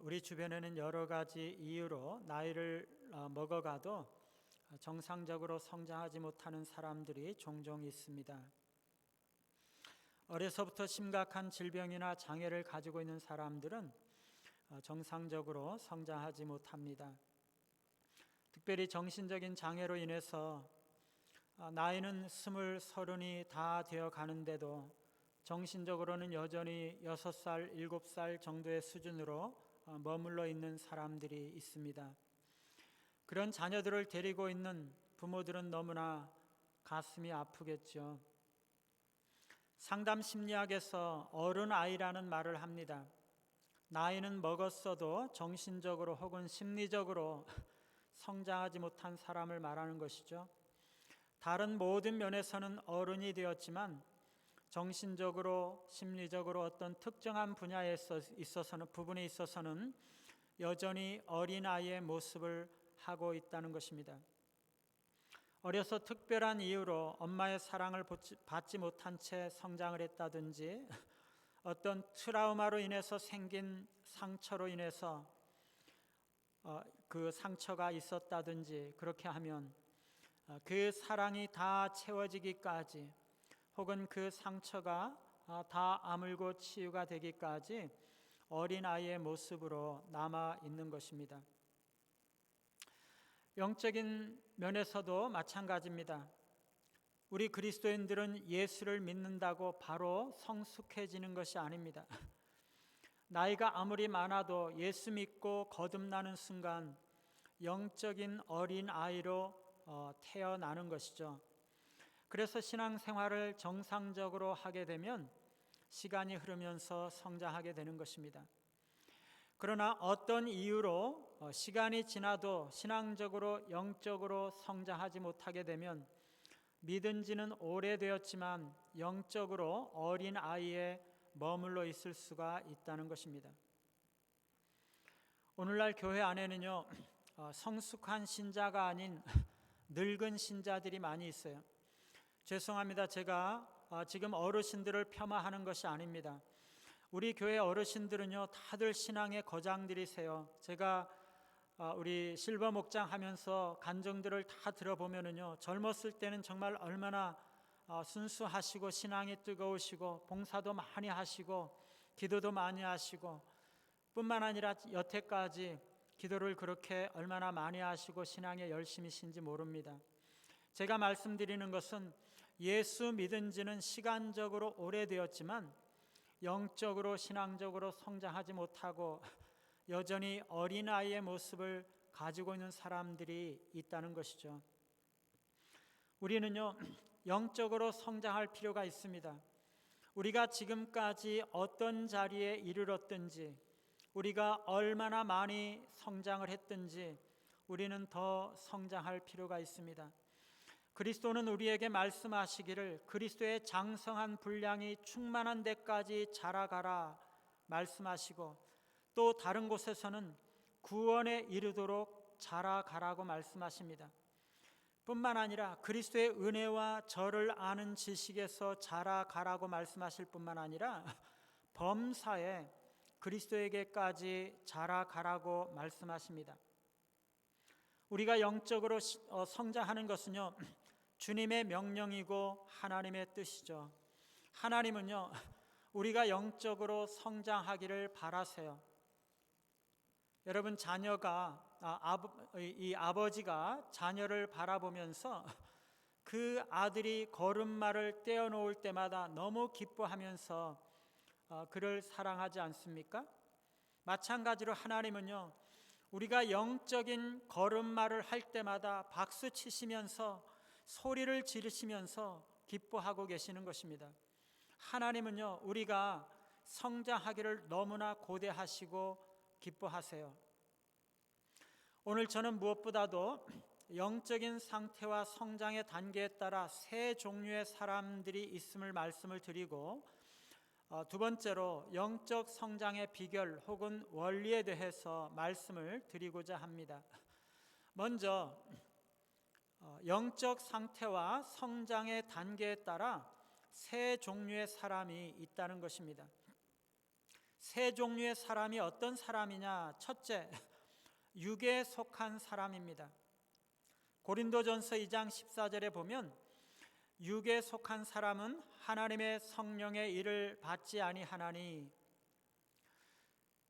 우리 주변에는 여러 가지 이유로 나이를 먹어가도 정상적으로 성장하지 못하는 사람들이 종종 있습니다. 어려서부터 심각한 질병이나 장애를 가지고 있는 사람들은 정상적으로 성장하지 못합니다. 특별히 정신적인 장애로 인해서 나이는 20, 30이 다 되어 가는데도 정신적으로는 여전히 6살, 7살 정도의 수준으로 머물러 있는 사람들이 있습니다. 그런 자녀들을 데리고 있는 부모들은 너무나 가슴이 아프겠죠. 상담 심리학에서 어른아이라는 말을 합니다. 나이는 먹었어도 정신적으로 혹은 심리적으로 성장하지 못한 사람을 말하는 것이죠. 다른 모든 면에서는 어른이 되었지만 정신적으로, 심리적으로 어떤 특정한 분야에 부분에 있어서는 여전히 어린아이의 모습을 하고 있다는 것입니다. 어려서 특별한 이유로 엄마의 사랑을 받지 못한 채 성장을 했다든지 어떤 트라우마로 인해서 생긴 상처로 인해서 그 상처가 있었다든지 그렇게 하면 그 사랑이 다 채워지기까지 혹은 그 상처가 다 아물고 치유가 되기까지 어린아이의 모습으로 남아 있는 것입니다. 영적인 면에서도 마찬가지입니다. 우리 그리스도인들은 예수를 믿는다고 바로 성숙해지는 것이 아닙니다. 나이가 아무리 많아도 예수 믿고 거듭나는 순간 영적인 어린아이로 태어나는 것이죠. 그래서 신앙생활을 정상적으로 하게 되면 시간이 흐르면서 성장하게 되는 것입니다. 그러나 어떤 이유로 시간이 지나도 신앙적으로 영적으로 성장하지 못하게 되면 믿은 지는 오래되었지만 영적으로 어린아이에 머물러 있을 수가 있다는 것입니다. 오늘날 교회 안에는요, 성숙한 신자가 아닌 늙은 신자들이 많이 있어요. 죄송합니다. 제가 지금 어르신들을 폄하하는 것이 아닙니다. 우리 교회 어르신들은요, 다들 신앙의 거장들이세요. 제가 우리 실버 목장 하면서 간증들을 다 들어보면은요, 젊었을 때는 정말 얼마나 순수하시고 신앙이 뜨거우시고 봉사도 많이 하시고 기도도 많이 하시고 뿐만 아니라 여태까지 기도를 그렇게 얼마나 많이 하시고 신앙에 열심이신지 모릅니다. 제가 말씀드리는 것은 예수 믿은 지는 시간적으로 오래되었지만 영적으로 신앙적으로 성장하지 못하고 여전히 어린아이의 모습을 가지고 있는 사람들이 있다는 것이죠. 우리는요, 영적으로 성장할 필요가 있습니다. 우리가 지금까지 어떤 자리에 이르렀든지 우리가 얼마나 많이 성장을 했든지 우리는 더 성장할 필요가 있습니다. 그리스도는 우리에게 말씀하시기를 그리스도의 장성한 분량이 충만한 데까지 자라가라 말씀하시고 또 다른 곳에서는 구원에 이르도록 자라가라고 말씀하십니다. 뿐만 아니라 그리스도의 은혜와 저를 아는 지식에서 자라가라고 말씀하실 뿐만 아니라 범사에 그리스도에게까지 자라가라고 말씀하십니다. 우리가 영적으로 성장하는 것은요, 주님의 명령이고 하나님의 뜻이죠. 하나님은요, 우리가 영적으로 성장하기를 바라세요. 여러분, 아버지가 자녀를 바라보면서 그 아들이 걸음마를 떼어놓을 때마다 너무 기뻐하면서 그를 사랑하지 않습니까? 마찬가지로 하나님은요, 우리가 영적인 걸음마를 할 때마다 박수 치시면서 소리를 지르시면서 기뻐하고 계시는 것입니다. 하나님은요, 우리가 성장하기를 너무나 고대하시고 기뻐하세요. 오늘 저는 무엇보다도 영적인 상태와 성장의 단계에 따라 세 종류의 사람들이 있음을 말씀을 드리고 두 번째로 영적 성장의 비결 혹은 원리에 대해서 말씀을 드리고자 합니다. 먼저 영적 상태와 성장의 단계에 따라 세 종류의 사람이 있다는 것입니다. 세 종류의 사람이 어떤 사람이냐? 첫째, 육에 속한 사람입니다. 고린도전서 2장 14절에 보면 육에 속한 사람은 하나님의 성령의 일을 받지 아니하나니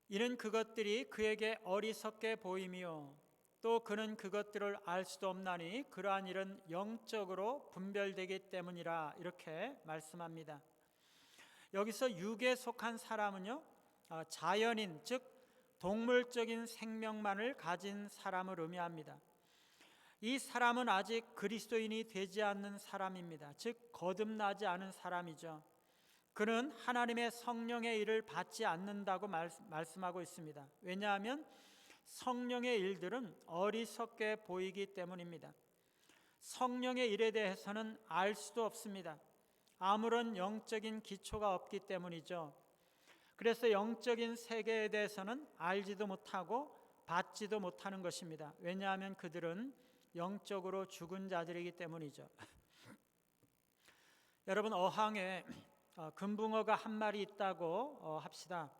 이는 그것들이 그에게 어리석게 보이며 또 그는 그것들을 알 수도 없나니 그러한 일은 영적으로 분별되기 때문이라, 이렇게 말씀합니다. 여기서 육에 속한 사람은요, 자연인, 즉 동물적인 생명만을 가진 사람을 의미합니다. 이 사람은 아직 그리스도인이 되지 않는 사람입니다. 즉 거듭나지 않은 사람이죠. 그는 하나님의 성령의 일을 받지 않는다고 말씀하고 있습니다. 왜냐하면 성령의 일들은 어리석게 보이기 때문입니다. 성령의 일에 대해서는 알 수도 없습니다. 아무런 영적인 기초가 없기 때문이죠. 그래서 영적인 세계에 대해서는 알지도 못하고 받지도 못하는 것입니다. 왜냐하면 그들은 영적으로 죽은 자들이기 때문이죠. 여러분, 어항에 금붕어가 한 마리 있다고 합시다.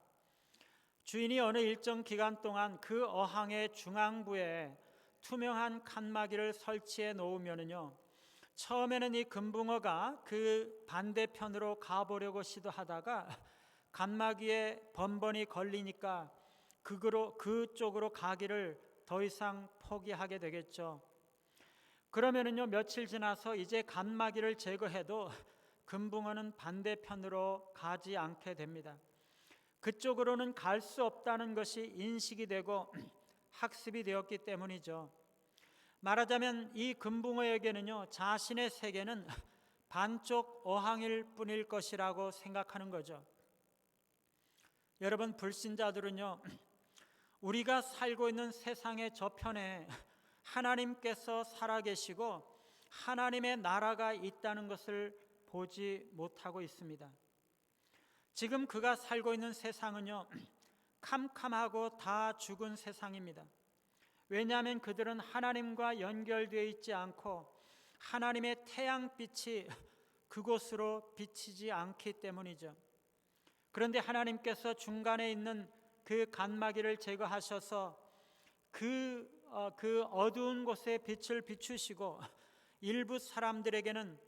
주인이 어느 일정 기간 동안 그 어항의 중앙부에 투명한 칸막이를 설치해 놓으면은요, 처음에는 이 금붕어가 그 반대편으로 가보려고 시도하다가 칸막이에 번번이 걸리니까 그쪽으로 가기를 더 이상 포기하게 되겠죠. 그러면은요, 며칠 지나서 이제 칸막이를 제거해도 금붕어는 반대편으로 가지 않게 됩니다. 그쪽으로는 갈 수 없다는 것이 인식이 되고 학습이 되었기 때문이죠. 말하자면 이 금붕어에게는요, 자신의 세계는 반쪽 어항일 뿐일 것이라고 생각하는 거죠. 여러분, 불신자들은요, 우리가 살고 있는 세상의 저편에 하나님께서 살아계시고 하나님의 나라가 있다는 것을 보지 못하고 있습니다. 지금 그가 살고 있는 세상은요, 캄캄하고 다 죽은 세상입니다. 왜냐하면 그들은 하나님과 연결되어 있지 않고 하나님의 태양빛이 그곳으로 비치지 않기 때문이죠. 그런데 하나님께서 중간에 있는 그 칸막이를 제거하셔서 그 어두운 곳에 빛을 비추시고 일부 사람들에게는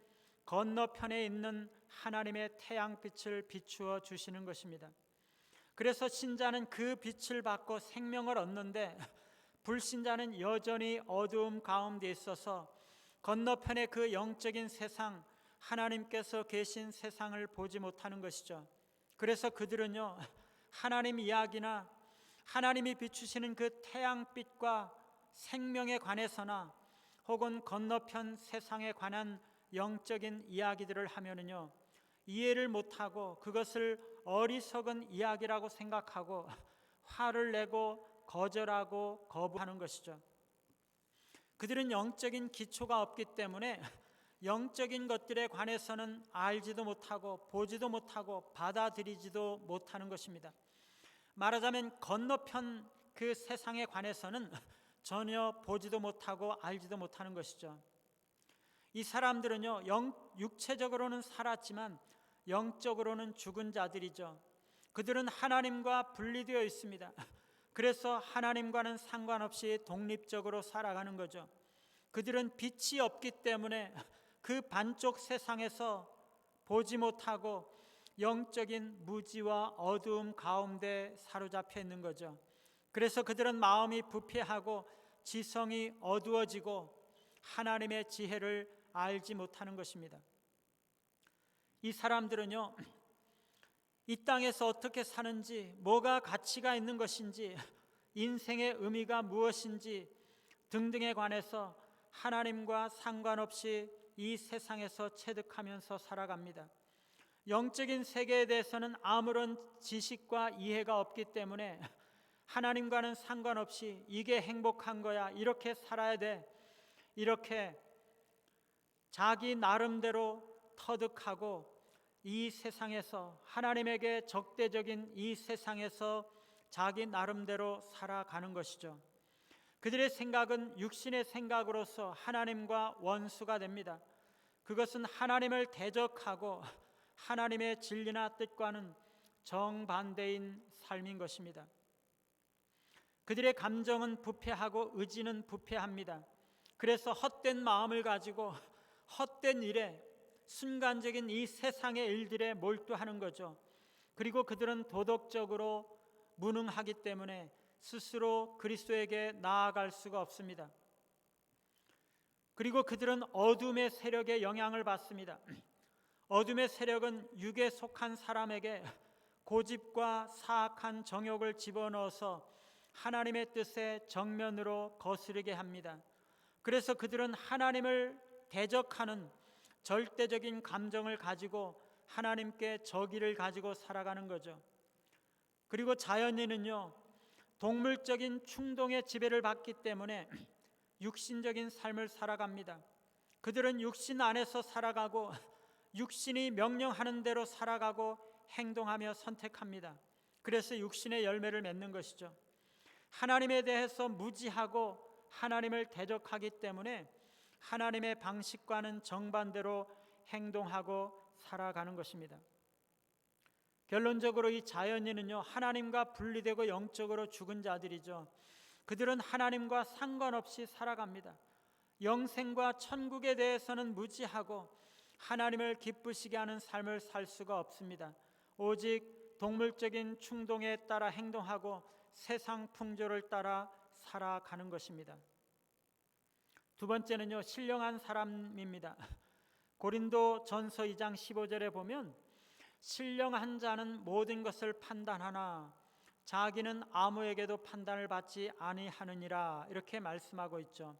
건너편에 있는 하나님의 태양빛을 비추어 주시는 것입니다. 그래서 신자는 그 빛을 받고 생명을 얻는데 불신자는 여전히 어두움 가운데 있어서 건너편의 그 영적인 세상, 하나님께서 계신 세상을 보지 못하는 것이죠. 그래서 그들은요, 하나님 이야기나 하나님이 비추시는 그 태양빛과 생명에 관해서나 혹은 건너편 세상에 관한 영적인 이야기들을 하면은요, 이해를 못하고 그것을 어리석은 이야기라고 생각하고 화를 내고 거절하고 거부하는 것이죠. 그들은 영적인 기초가 없기 때문에 영적인 것들에 관해서는 알지도 못하고 보지도 못하고 받아들이지도 못하는 것입니다. 말하자면 건너편 그 세상에 관해서는 전혀 보지도 못하고 알지도 못하는 것이죠. 이 사람들은요, 육체적으로는 살았지만 영적으로는 죽은 자들이죠. 그들은 하나님과 분리되어 있습니다. 그래서 하나님과는 상관없이 독립적으로 살아가는 거죠. 그들은 빛이 없기 때문에 그 반쪽 세상에서 보지 못하고 영적인 무지와 어두움 가운데 사로잡혀 있는 거죠. 그래서 그들은 마음이 부패하고 지성이 어두워지고 하나님의 지혜를 알지 못하는 것입니다. 이 사람들은요, 이 땅에서 어떻게 사는지, 뭐가 가치가 있는 것인지, 인생의 의미가 무엇인지 등등에 관해서 하나님과 상관없이 이 세상에서 체득하면서 살아갑니다. 영적인 세계에 대해서는 아무런 지식과 이해가 없기 때문에 하나님과는 상관없이 이게 행복한 거야, 이렇게 살아야 돼, 이렇게 자기 나름대로 터득하고 이 세상에서, 하나님에게 적대적인 이 세상에서 자기 나름대로 살아가는 것이죠. 그들의 생각은 육신의 생각으로서 하나님과 원수가 됩니다. 그것은 하나님을 대적하고 하나님의 진리나 뜻과는 정반대인 삶인 것입니다. 그들의 감정은 부패하고 의지는 부패합니다. 그래서 헛된 마음을 가지고 헛된 일에, 순간적인 이 세상의 일들에 몰두하는 거죠. 그리고 그들은 도덕적으로 무능하기 때문에 스스로 그리스도에게 나아갈 수가 없습니다. 그리고 그들은 어둠의 세력에 영향을 받습니다. 어둠의 세력은 육에 속한 사람에게 고집과 사악한 정욕을 집어넣어서 하나님의 뜻에 정면으로 거스르게 합니다. 그래서 그들은 하나님을 대적하는 절대적인 감정을 가지고 하나님께 적의를 가지고 살아가는 거죠. 그리고 자연인은요, 동물적인 충동의 지배를 받기 때문에 육신적인 삶을 살아갑니다. 그들은 육신 안에서 살아가고 육신이 명령하는 대로 살아가고 행동하며 선택합니다. 그래서 육신의 열매를 맺는 것이죠. 하나님에 대해서 무지하고 하나님을 대적하기 때문에 하나님의 방식과는 정반대로 행동하고 살아가는 것입니다. 결론적으로 이 자연인은요, 하나님과 분리되고 영적으로 죽은 자들이죠. 그들은 하나님과 상관없이 살아갑니다. 영생과 천국에 대해서는 무지하고 하나님을 기쁘시게 하는 삶을 살 수가 없습니다. 오직 동물적인 충동에 따라 행동하고 세상 풍조를 따라 살아가는 것입니다. 두 번째는요, 신령한 사람입니다. 고린도 전서 2장 15절에 보면 신령한 자는 모든 것을 판단하나 자기는 아무에게도 판단을 받지 아니하느니라, 이렇게 말씀하고 있죠.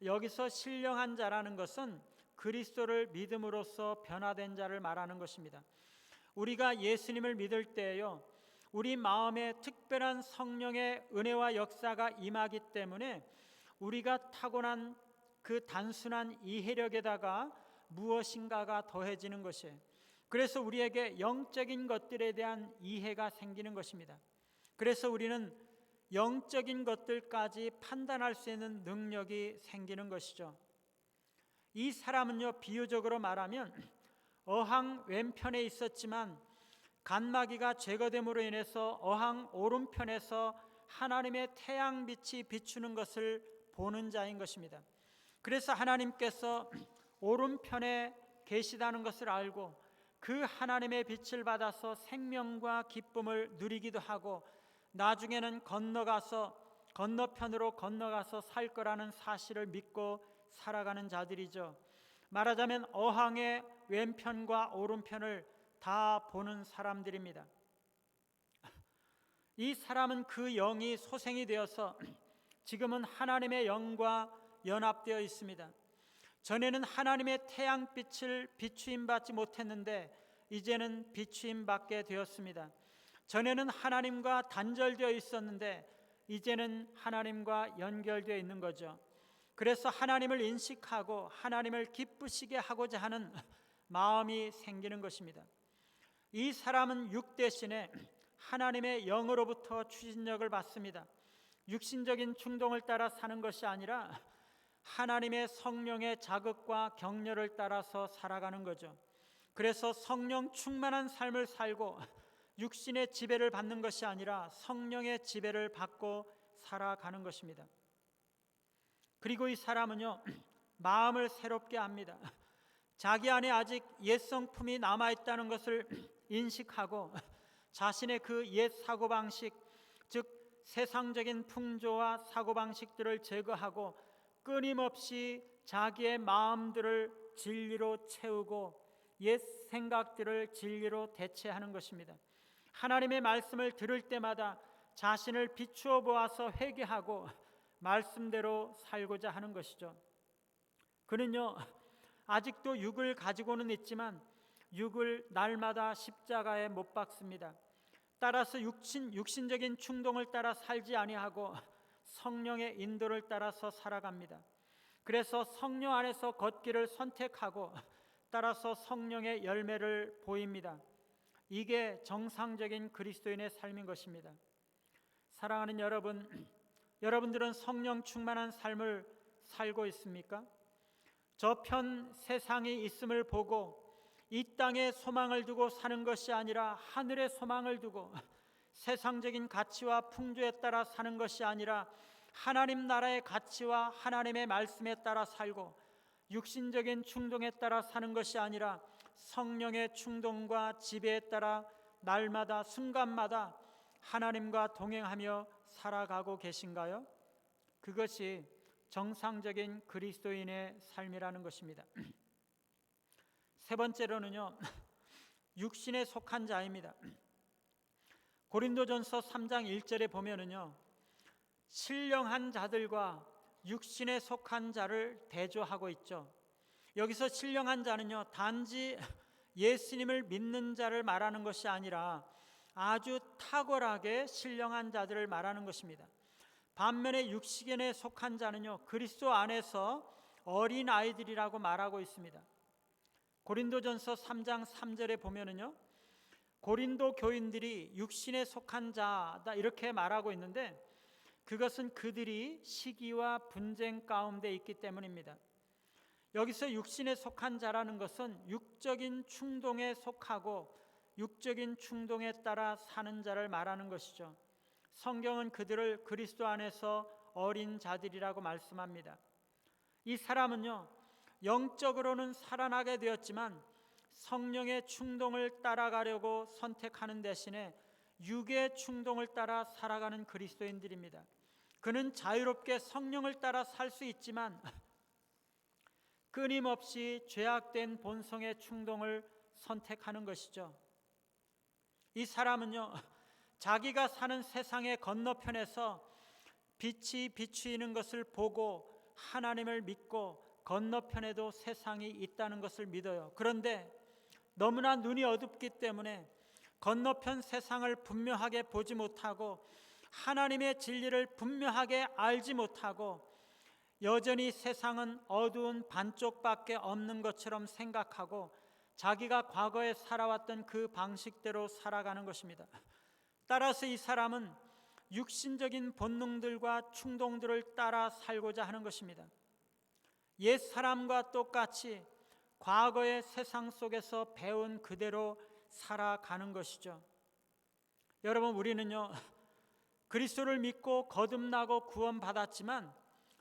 여기서 신령한 자라는 것은 그리스도를 믿음으로써 변화된 자를 말하는 것입니다. 우리가 예수님을 믿을 때에요, 우리 마음에 특별한 성령의 은혜와 역사가 임하기 때문에 우리가 타고난 그 단순한 이해력에다가 무엇인가가 더해지는 것이에요. 그래서 우리에게 영적인 것들에 대한 이해가 생기는 것입니다. 그래서 우리는 영적인 것들까지 판단할 수 있는 능력이 생기는 것이죠. 이 사람은요, 비유적으로 말하면 어항 왼편에 있었지만 간마귀가 제거됨으로 인해서 어항 오른편에서 하나님의 태양빛이 비추는 것을 보는 자인 것입니다. 그래서 하나님께서 오른편에 계시다는 것을 알고 그 하나님의 빛을 받아서 생명과 기쁨을 누리기도 하고 나중에는 건너편으로 건너가서 살 거라는 사실을 믿고 살아가는 자들이죠. 말하자면 어항의 왼편과 오른편을 다 보는 사람들입니다. 이 사람은 그 영이 소생이 되어서 지금은 하나님의 영과 연합되어 있습니다. 전에는 하나님의 태양빛을 비추임 받지 못했는데 이제는 비추임 받게 되었습니다. 전에는 하나님과 단절되어 있었는데 이제는 하나님과 연결되어 있는 거죠. 그래서 하나님을 인식하고 하나님을 기쁘시게 하고자 하는 마음이 생기는 것입니다. 이 사람은 육 대신에 하나님의 영으로부터 추진력을 받습니다. 육신적인 충동을 따라 사는 것이 아니라 하나님의 성령의 자극과 격려를 따라서 살아가는 거죠. 그래서 성령 충만한 삶을 살고 육신의 지배를 받는 것이 아니라 성령의 지배를 받고 살아가는 것입니다. 그리고 이 사람은요, 마음을 새롭게 합니다. 자기 안에 아직 옛 성품이 남아있다는 것을 인식하고 자신의 그 옛 사고방식, 즉 세상적인 풍조와 사고방식들을 제거하고 끊임없이 자기의 마음들을 진리로 채우고 옛 생각들을 진리로 대체하는 것입니다. 하나님의 말씀을 들을 때마다 자신을 비추어 보아서 회개하고 말씀대로 살고자 하는 것이죠. 그는요, 아직도 육을 가지고는 있지만 육을 날마다 십자가에 못 박습니다. 따라서 육신적인 충동을 따라 살지 아니하고 성령의 인도를 따라서 살아갑니다. 그래서 성령 안에서 걷기를 선택하고 따라서 성령의 열매를 보입니다. 이게 정상적인 그리스도인의 삶인 것입니다. 사랑하는 여러분, 여러분들은 성령 충만한 삶을 살고 있습니까? 저편 세상이 있음을 보고 이 땅에 소망을 두고 사는 것이 아니라 하늘에 소망을 두고 세상적인 가치와 풍조에 따라 사는 것이 아니라 하나님 나라의 가치와 하나님의 말씀에 따라 살고 육신적인 충동에 따라 사는 것이 아니라 성령의 충동과 지배에 따라 날마다 순간마다 하나님과 동행하며 살아가고 계신가요? 그것이 정상적인 그리스도인의 삶이라는 것입니다. 세 번째로는요, 육신에 속한 자입니다. 고린도전서 3장 1절에 보면은요, 신령한 자들과 육신에 속한 자를 대조하고 있죠. 여기서 신령한 자는요, 단지 예수님을 믿는 자를 말하는 것이 아니라 아주 탁월하게 신령한 자들을 말하는 것입니다. 반면에 육신에 속한 자는요, 그리스도 안에서 어린 아이들이라고 말하고 있습니다. 고린도전서 3장 3절에 보면은요, 고린도 교인들이 육신에 속한 자다 이렇게 말하고 있는데, 그것은 그들이 시기와 분쟁 가운데 있기 때문입니다. 여기서 육신에 속한 자라는 것은 육적인 충동에 속하고 육적인 충동에 따라 사는 자를 말하는 것이죠. 성경은 그들을 그리스도 안에서 어린 자들이라고 말씀합니다. 이 사람은요, 영적으로는 살아나게 되었지만 성령의 충동을 따라가려고 선택하는 대신에 육의 충동을 따라 살아가는 그리스도인들입니다. 그는 자유롭게 성령을 따라 살 수 있지만 끊임없이 죄악된 본성의 충동을 선택하는 것이죠. 이 사람은요, 자기가 사는 세상의 건너편에서 빛이 비추이는 것을 보고 하나님을 믿고 건너편에도 세상이 있다는 것을 믿어요. 그런데 너무나 눈이 어둡기 때문에 건너편 세상을 분명하게 보지 못하고 하나님의 진리를 분명하게 알지 못하고 여전히 세상은 어두운 반쪽밖에 없는 것처럼 생각하고 자기가 과거에 살아왔던 그 방식대로 살아가는 것입니다. 따라서 이 사람은 육신적인 본능들과 충동들을 따라 살고자 하는 것입니다. 옛 사람과 똑같이 과거의 세상 속에서 배운 그대로 살아가는 것이죠. 여러분, 우리는요, 그리스도를 믿고 거듭나고 구원받았지만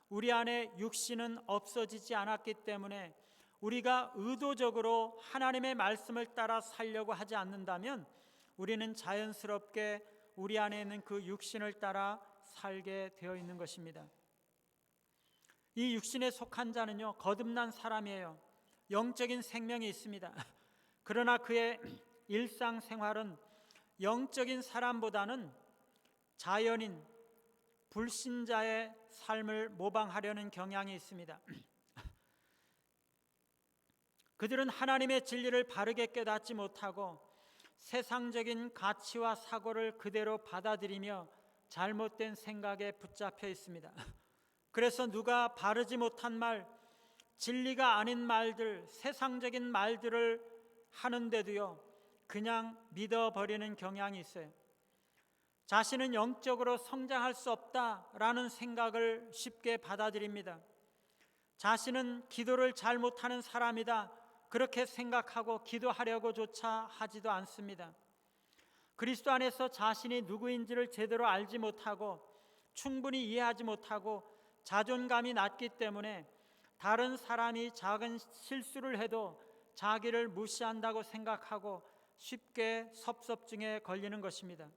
우리 안에 육신은 없어지지 않았기 때문에 우리가 의도적으로 하나님의 말씀을 따라 살려고 하지 않는다면 우리는 자연스럽게 우리 안에 있는 그 육신을 따라 살게 되어 있는 것입니다. 이 육신에 속한 자는요, 거듭난 사람이에요. 영적인 생명이 있습니다. 그러나 그의 일상생활은 영적인 사람보다는 자연인, 불신자의 삶을 모방하려는 경향이 있습니다. 그들은 하나님의 진리를 바르게 깨닫지 못하고 세상적인 가치와 사고를 그대로 받아들이며 잘못된 생각에 붙잡혀 있습니다. 그래서 누가 바르지 못한 말, 진리가 아닌 말들, 세상적인 말들을 하는데도요, 그냥 믿어버리는 경향이 있어요. 자신은 영적으로 성장할 수 없다라는 생각을 쉽게 받아들입니다. 자신은 기도를 잘 못하는 사람이다, 그렇게 생각하고 기도하려고조차 하지도 않습니다. 그리스도 안에서 자신이 누구인지를 제대로 알지 못하고 충분히 이해하지 못하고 자존감이 낮기 때문에 다른 사람이 작은 실수를 해도 자기를 무시한다고 생각하고 쉽게 섭섭증에 걸리는 것입니다.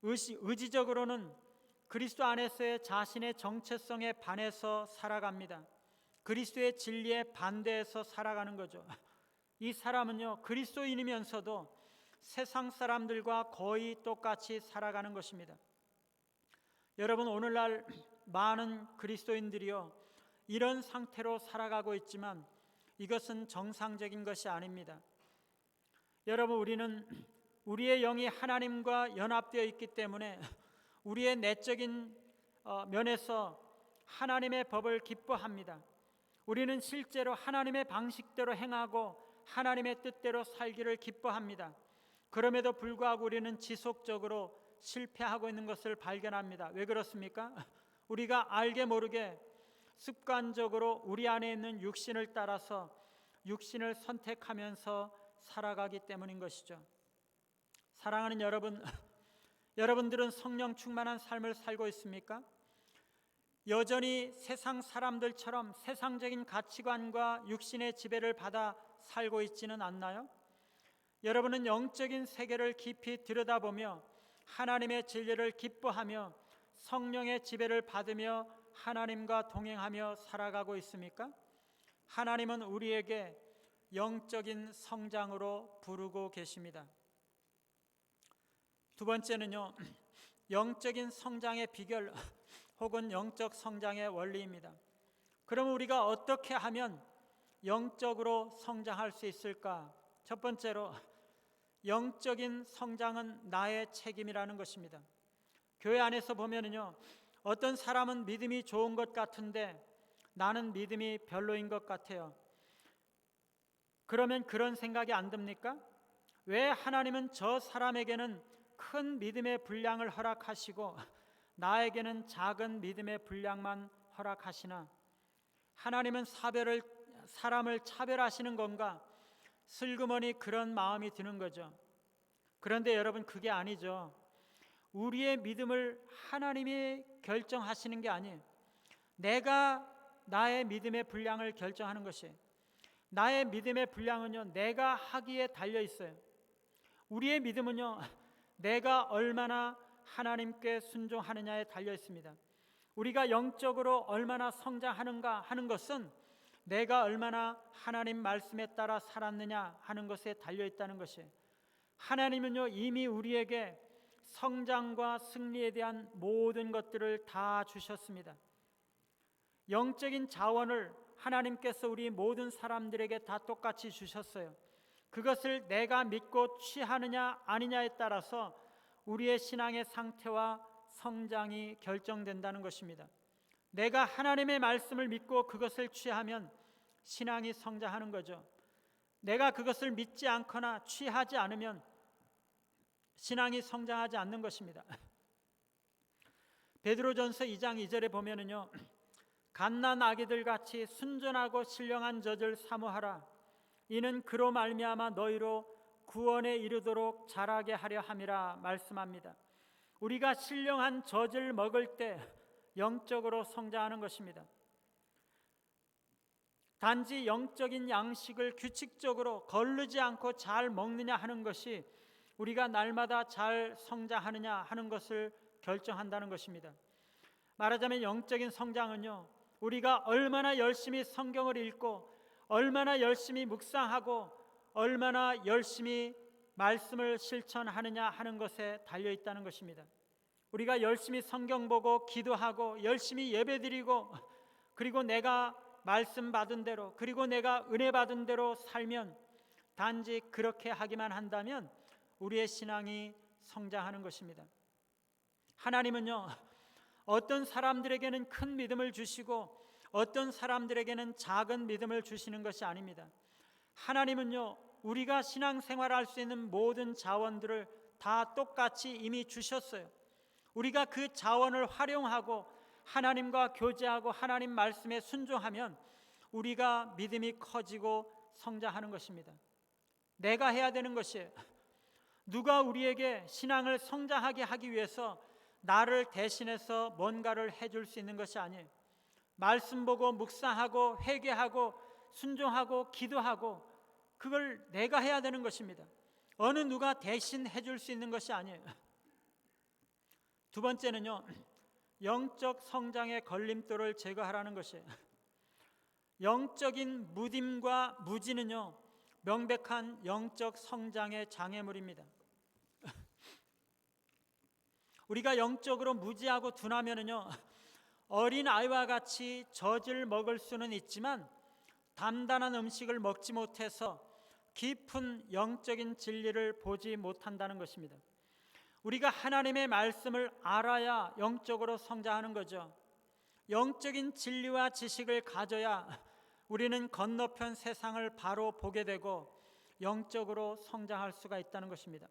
의지적으로는 그리스도 안에서의 자신의 정체성에 반해서 살아갑니다. 그리스도의 진리에 반대해서 살아가는 거죠. 이 사람은요, 그리스도인이면서도 세상 사람들과 거의 똑같이 살아가는 것입니다. 여러분, 오늘날 많은 그리스도인들이요, 이런 상태로 살아가고 있지만 이것은 정상적인 것이 아닙니다. 여러분, 우리는 우리의 영이 하나님과 연합되어 있기 때문에 우리의 내적인 면에서 하나님의 법을 기뻐합니다. 우리는 실제로 하나님의 방식대로 행하고 하나님의 뜻대로 살기를 기뻐합니다. 그럼에도 불구하고 우리는 지속적으로 실패하고 있는 것을 발견합니다. 왜 그렇습니까? 우리가 알게 모르게 습관적으로 우리 안에 있는 육신을 따라서 육신을 선택하면서 살아가기 때문인 것이죠. 사랑하는 여러분, 여러분들은 성령 충만한 삶을 살고 있습니까? 여전히 세상 사람들처럼 세상적인 가치관과 육신의 지배를 받아 살고 있지는 않나요? 여러분은 영적인 세계를 깊이 들여다보며 하나님의 진리를 기뻐하며 성령의 지배를 받으며 하나님과 동행하며 살아가고 있습니까? 하나님은 우리에게 영적인 성장으로 부르고 계십니다. 두 번째는요, 영적인 성장의 비결 혹은 영적 성장의 원리입니다. 그럼 우리가 어떻게 하면 영적으로 성장할 수 있을까? 첫 번째로, 영적인 성장은 나의 책임이라는 것입니다. 교회 안에서 보면은요, 어떤 사람은 믿음이 좋은 것 같은데 나는 믿음이 별로인 것 같아요. 그러면 그런 생각이 안 듭니까? 왜 하나님은 저 사람에게는 큰 믿음의 분량을 허락하시고 나에게는 작은 믿음의 분량만 허락하시나? 하나님은 사람을 차별하시는 건가? 슬그머니 그런 마음이 드는 거죠. 그런데 여러분, 그게 아니죠. 우리의 믿음을 하나님이 결정하시는 게 아니에요. 내가 나의 믿음의 분량을 결정하는 것이에요. 나의 믿음의 분량은요, 내가 하기에 달려 있어요. 우리의 믿음은요, 내가 얼마나 하나님께 순종하느냐에 달려 있습니다. 우리가 영적으로 얼마나 성장하는가 하는 것은 내가 얼마나 하나님 말씀에 따라 살았느냐 하는 것에 달려 있다는 것이에요. 하나님은요, 이미 우리에게 성장과 승리에 대한 모든 것들을 다 주셨습니다. 영적인 자원을 하나님께서 우리 모든 사람들에게 다 똑같이 주셨어요. 그것을 내가 믿고 취하느냐 아니냐에 따라서 우리의 신앙의 상태와 성장이 결정된다는 것입니다. 내가 하나님의 말씀을 믿고 그것을 취하면 신앙이 성장하는 거죠. 내가 그것을 믿지 않거나 취하지 않으면 신앙이 성장하지 않는 것입니다. 베드로전서 2장 2절에 보면은요, 갓난 아기들 같이 순전하고 신령한 젖을 사모하라. 이는 그로 말미암아 너희로 구원에 이르도록 자라게 하려 함이라 말씀합니다. 우리가 신령한 젖을 먹을 때 영적으로 성장하는 것입니다. 단지 영적인 양식을 규칙적으로 거르지 않고 잘 먹느냐 하는 것이 우리가 날마다 잘 성장하느냐 하는 것을 결정한다는 것입니다. 말하자면 영적인 성장은요, 우리가 얼마나 열심히 성경을 읽고 얼마나 열심히 묵상하고 얼마나 열심히 말씀을 실천하느냐 하는 것에 달려 있다는 것입니다. 우리가 열심히 성경 보고 기도하고 열심히 예배드리고 그리고 내가 말씀 받은 대로 그리고 내가 은혜 받은 대로 살면, 단지 그렇게 하기만 한다면 우리의 신앙이 성장하는 것입니다. 하나님은요, 어떤 사람들에게는 큰 믿음을 주시고 어떤 사람들에게는 작은 믿음을 주시는 것이 아닙니다. 하나님은요, 우리가 신앙생활할 수 있는 모든 자원들을 다 똑같이 이미 주셨어요. 우리가 그 자원을 활용하고 하나님과 교제하고 하나님 말씀에 순종하면 우리가 믿음이 커지고 성장하는 것입니다. 내가 해야 되는 것이에요. 누가 우리에게 신앙을 성장하게 하기 위해서 나를 대신해서 뭔가를 해줄 수 있는 것이 아니에요. 말씀 보고 묵상하고 회개하고 순종하고 기도하고 그걸 내가 해야 되는 것입니다. 어느 누가 대신 해줄 수 있는 것이 아니에요. 두 번째는요, 영적 성장의 걸림돌을 제거하라는 것이에요. 영적인 무딤과 무지는요, 명백한 영적 성장의 장애물입니다. 우리가 영적으로 무지하고 둔하면은요, 어린 아이와 같이 젖을 먹을 수는 있지만 단단한 음식을 먹지 못해서 깊은 영적인 진리를 보지 못한다는 것입니다. 우리가 하나님의 말씀을 알아야 영적으로 성장하는 거죠. 영적인 진리와 지식을 가져야 우리는 건너편 세상을 바로 보게 되고 영적으로 성장할 수가 있다는 것입니다.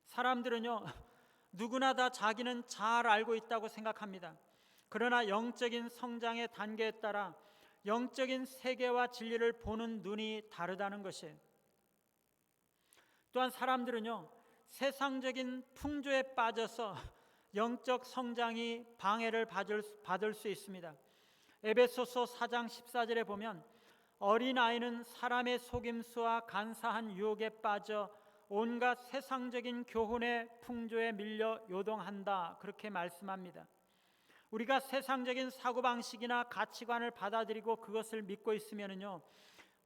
사람들은요, 누구나 다 자기는 잘 알고 있다고 생각합니다. 그러나 영적인 성장의 단계에 따라 영적인 세계와 진리를 보는 눈이 다르다는 것이에요. 또한 사람들은요, 세상적인 풍조에 빠져서 영적 성장이 방해를 받을 수 있습니다. 에베소서 4장 14절에 보면 어린아이는 사람의 속임수와 간사한 유혹에 빠져 온갖 세상적인 교훈의 풍조에 밀려 요동한다, 그렇게 말씀합니다. 우리가 세상적인 사고방식이나 가치관을 받아들이고 그것을 믿고 있으면요,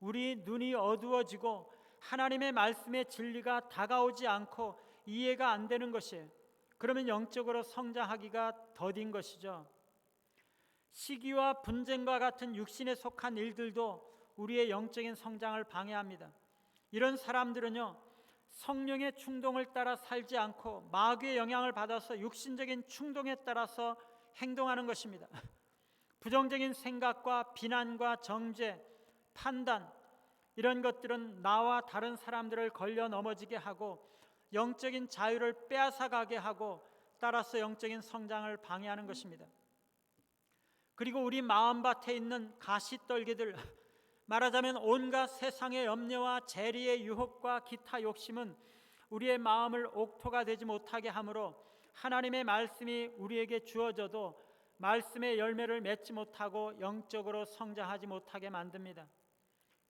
우리 눈이 어두워지고 하나님의 말씀의 진리가 다가오지 않고 이해가 안 되는 것이에요. 그러면 영적으로 성장하기가 더딘 것이죠. 시기와 분쟁과 같은 육신에 속한 일들도 우리의 영적인 성장을 방해합니다. 이런 사람들은요, 성령의 충동을 따라 살지 않고 마귀의 영향을 받아서 육신적인 충동에 따라서 행동하는 것입니다. 부정적인 생각과 비난과 정죄, 판단, 이런 것들은 나와 다른 사람들을 걸려 넘어지게 하고 영적인 자유를 빼앗아가게 하고 따라서 영적인 성장을 방해하는 것입니다. 그리고 우리 마음밭에 있는 가시떨기들, 말하자면 온갖 세상의 염려와 재리의 유혹과 기타 욕심은 우리의 마음을 옥토가 되지 못하게 하므로 하나님의 말씀이 우리에게 주어져도 말씀의 열매를 맺지 못하고 영적으로 성장하지 못하게 만듭니다.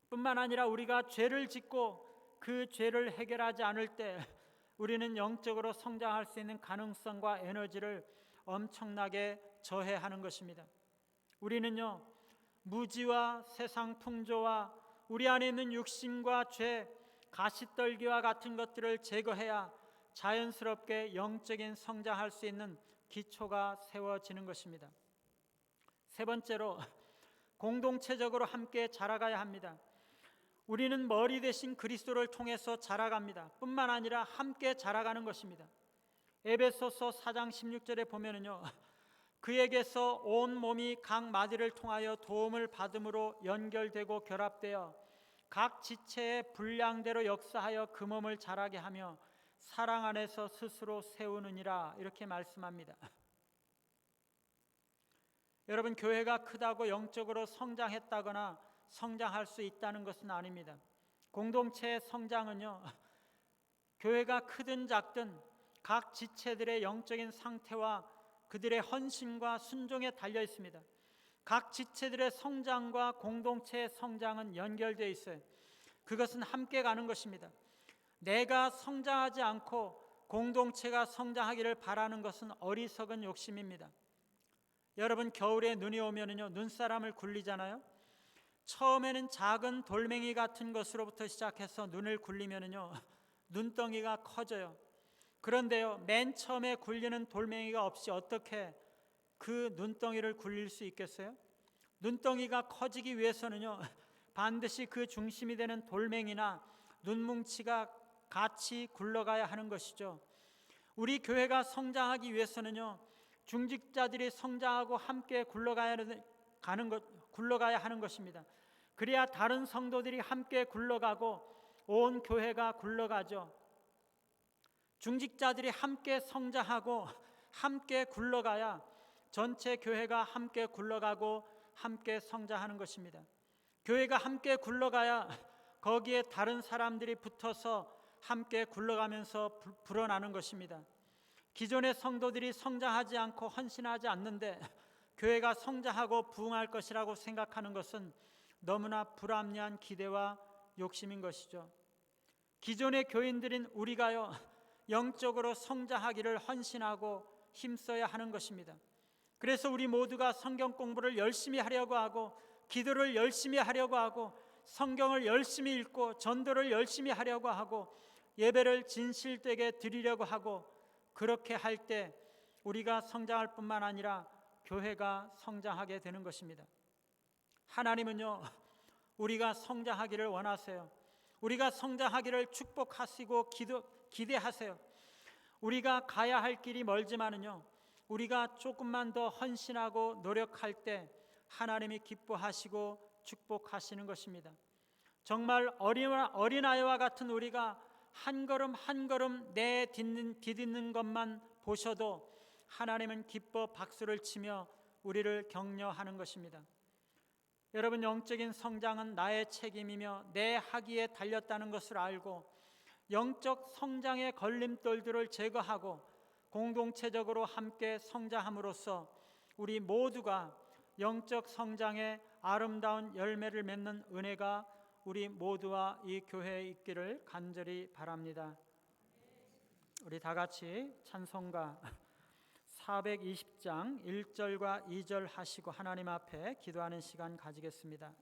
뿐만 아니라 우리가 죄를 짓고 그 죄를 해결하지 않을 때 우리는 영적으로 성장할 수 있는 가능성과 에너지를 엄청나게 저해하는 것입니다. 우리는요, 무지와 세상 풍조와 우리 안에 있는 육신과 죄, 가시떨기와 같은 것들을 제거해야 자연스럽게 영적인 성장할 수 있는 기초가 세워지는 것입니다. 세 번째로, 공동체적으로 함께 자라가야 합니다. 우리는 머리 대신 그리스도를 통해서 자라갑니다. 뿐만 아니라 함께 자라가는 것입니다. 에베소서 4장 16절에 보면은요, 그에게서 온 몸이 각 마디를 통하여 도움을 받음으로 연결되고 결합되어 각 지체의 분량대로 역사하여 그 몸을 자라게 하며 사랑 안에서 스스로 세우느니라, 이렇게 말씀합니다. 여러분, 교회가 크다고 영적으로 성장했다거나 성장할 수 있다는 것은 아닙니다. 공동체의 성장은요, 교회가 크든 작든 각 지체들의 영적인 상태와 그들의 헌신과 순종에 달려 있습니다. 각 지체들의 성장과 공동체의 성장은 연결되어 있어요. 그것은 함께 가는 것입니다. 내가 성장하지 않고 공동체가 성장하기를 바라는 것은 어리석은 욕심입니다. 여러분, 겨울에 눈이 오면은요, 눈사람을 굴리잖아요. 처음에는 작은 돌멩이 같은 것으로부터 시작해서 눈을 굴리면은요, 눈덩이가 커져요. 그런데요, 맨 처음에 굴리는 돌멩이가 없이 어떻게 그 눈덩이를 굴릴 수 있겠어요? 눈덩이가 커지기 위해서는요, 반드시 그 중심이 되는 돌멩이나 눈뭉치가 같이 굴러가야 하는 것이죠. 우리 교회가 성장하기 위해서는요, 중직자들이 성장하고 함께 굴러가야 하는 것입니다. 그래야 다른 성도들이 함께 굴러가고 온 교회가 굴러가죠. 중직자들이 함께 성장하고 함께 굴러가야 전체 교회가 함께 굴러가고 함께 성장하는 것입니다. 교회가 함께 굴러가야 거기에 다른 사람들이 붙어서 함께 굴러가면서 불어나는 것입니다. 기존의 성도들이 성장하지 않고 헌신하지 않는데 교회가 성장하고 부흥할 것이라고 생각하는 것은 너무나 불합리한 기대와 욕심인 것이죠. 기존의 교인들인 우리가요, 영적으로 성장하기를 헌신하고 힘써야 하는 것입니다. 그래서 우리 모두가 성경 공부를 열심히 하려고 하고 기도를 열심히 하려고 하고 성경을 열심히 읽고 전도를 열심히 하려고 하고 예배를 진실되게 드리려고 하고, 그렇게 할 때 우리가 성장할 뿐만 아니라 교회가 성장하게 되는 것입니다. 하나님은요, 우리가 성장하기를 원하세요. 우리가 성장하기를 축복하시고 기대하세요. 우리가 가야 할 길이 멀지만은요, 우리가 조금만 더 헌신하고 노력할 때 하나님이 기뻐하시고 축복하시는 것입니다. 정말 어린아이와 같은 우리가 한 걸음 한 걸음 디딛는 것만 보셔도 하나님은 기뻐 박수를 치며 우리를 격려하는 것입니다. 여러분, 영적인 성장은 나의 책임이며 내 학위에 달렸다는 것을 알고 영적 성장의 걸림돌들을 제거하고 공동체적으로 함께 성장함으로써 우리 모두가 영적 성장의 아름다운 열매를 맺는 은혜가 우리 모두와 이 교회에 있기를 간절히 바랍니다. 우리 다 같이 찬송가 420장 1절과 2절 하시고 하나님 앞에 기도하는 시간 가지겠습니다.